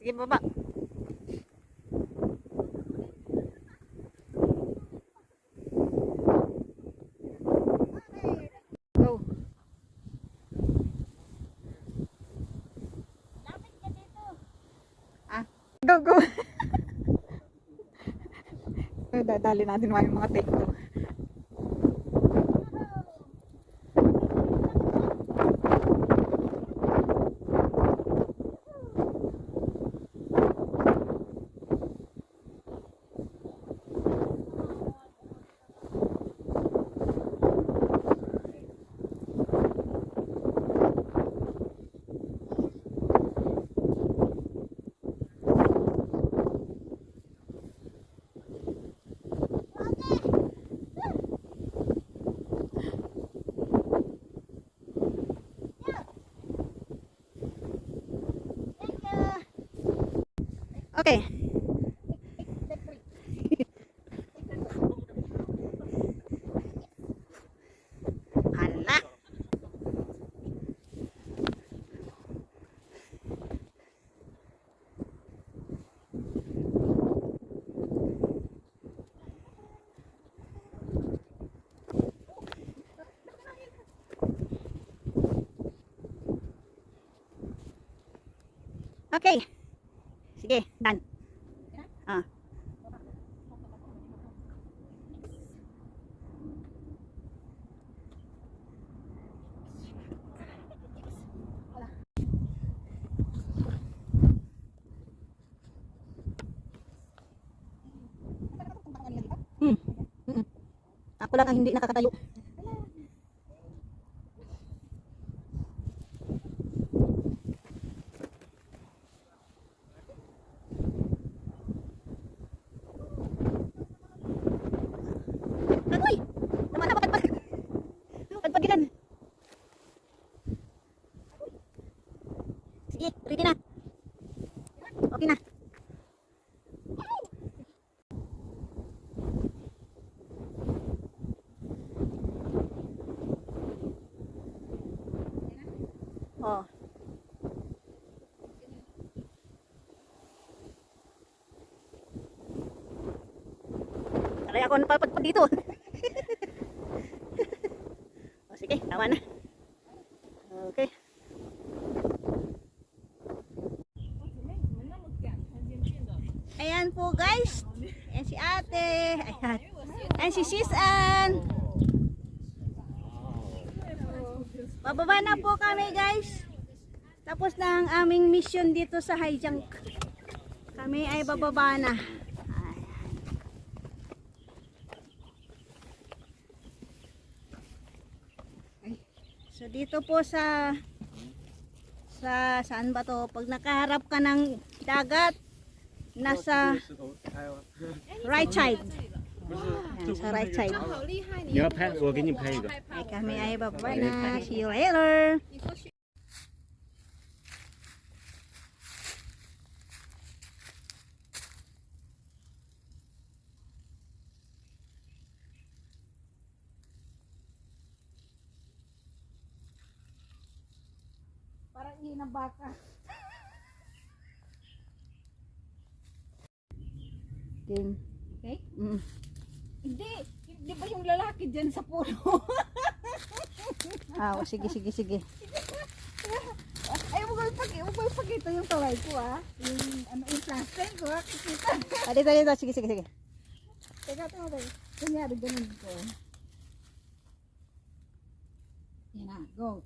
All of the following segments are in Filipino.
Sige, baba. Go. Lapit ka dito. Ah, go, go. Dadali natin yung mga take to. Okay. Hala. Okay. Sige, done. Ah. Ako lang ang hindi nakakatayo. Agoy! Naman ako pagpagilan. Sige, ready na. Okay na. Oh. Aray ako napapadpad dito. Oh, sige, tama na. Okay. Ayan po guys. Ayan si ate. Ayan. Ayan si Sisan. Bababa na po kami guys. Tapos na ang aming mission dito sa high jump. Kami ay bababa na. So dito po sa saan ba to? Pag nakaharap ka ng dagat, nasa right side. Ayan, sa right side. 你要拍，我给你拍一个。 Ay kami ay bababa na. See you later. Parang ihi ng baka. Game. Okay? Mm. Hindi. Di ba yung lalaki dyan sa puno? Ah, oh, sige, sige, sige. Ay, huwag mo ipakita yung taway ko yung plastic ko kikita. Ah, dito, dito. Sige, sige, sige. Teka, kunyari ganun ko. Yan na, go.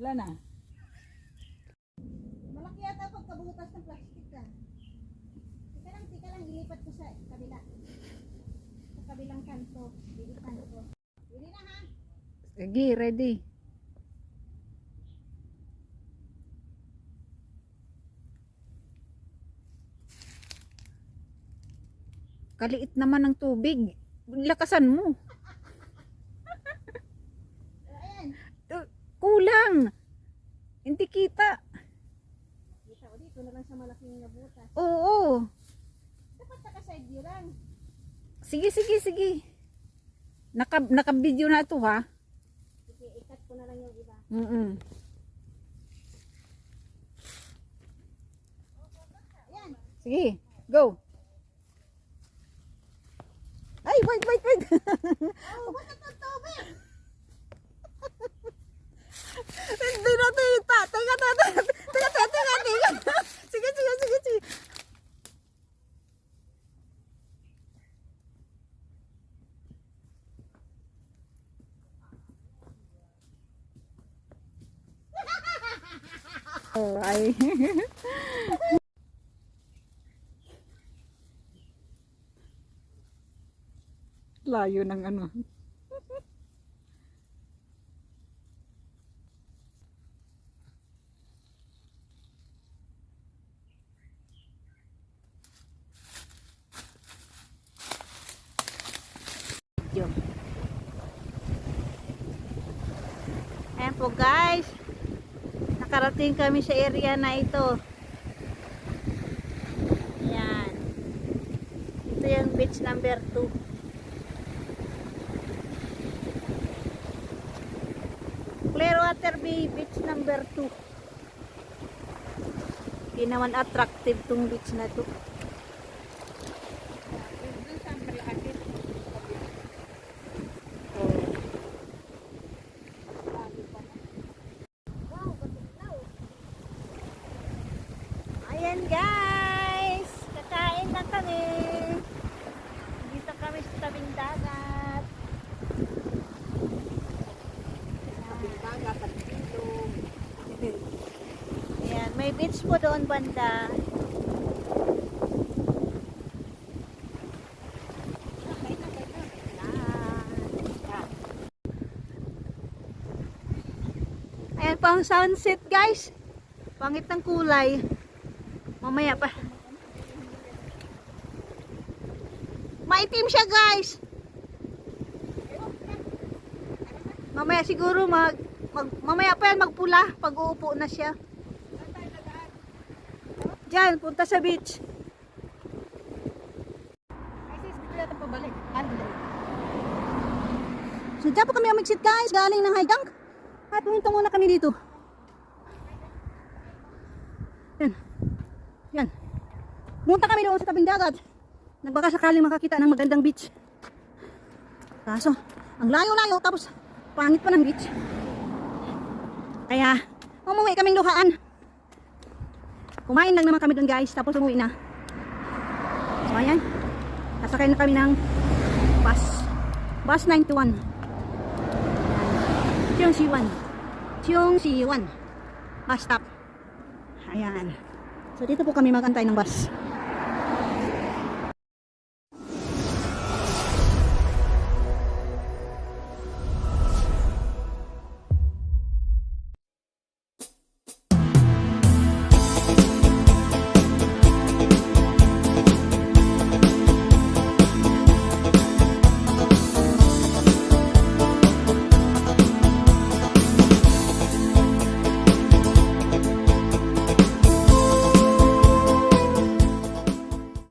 Wala na. Malaki yata pagkabutas ng plastic ka. Tika lang, ilipat ko sa kabila. Sa kabilang kanto. Lilipan ko. Hindi na ha? Sige, ready. Kaliit naman ng tubig. Lakasan mo. Ayan. Kulang. Hindi kita. Kita ko dito na lang sa malaking nabutas. Oo. Dapat naka-side view lang. Sige. Naka-video na ito ha. Sige, ikat ko na lang yung iba. Ayan. Sige, go. Ay, wait. Oh, bakit ang tubig? Hindi na tita. Teka. Sige. Oh, ay. Layo ng ano. Ayan po guys. Nakarating kami sa area na ito. Ayan. Ito yung beach number 2. Clearwater Bay beach number 2. Hindi naman attractive tong beach na to. Ayan guys, kakain na kami. Dito kami sa tabing dagat. Ayan, may beach po doon banda. Ayan pa ang sunset guys. Pangit ng kulay. Mamaya pa. Maitim siya guys. Mamaya siguro mamaya pa yan magpula pag uupo na siya. Diyan, punta sa beach. So dyan po kami umexit guys, galing ng Haidang. At pumunta muna kami dito. Yan. Pumunta kami doon sa tabing dagat. Nagbaka sakaling makakita ng magandang beach. Kaso, ang layo-layo tapos pangit pa ng beach. Kaya, umuwi kaming luhaan. Kumain lang naman kami doon guys, tapos umuwi na. So ayan, nasakay na kami ng bus 91. Cheong Siwan bus stop. Ayan. So dito po kami magantay ng bus.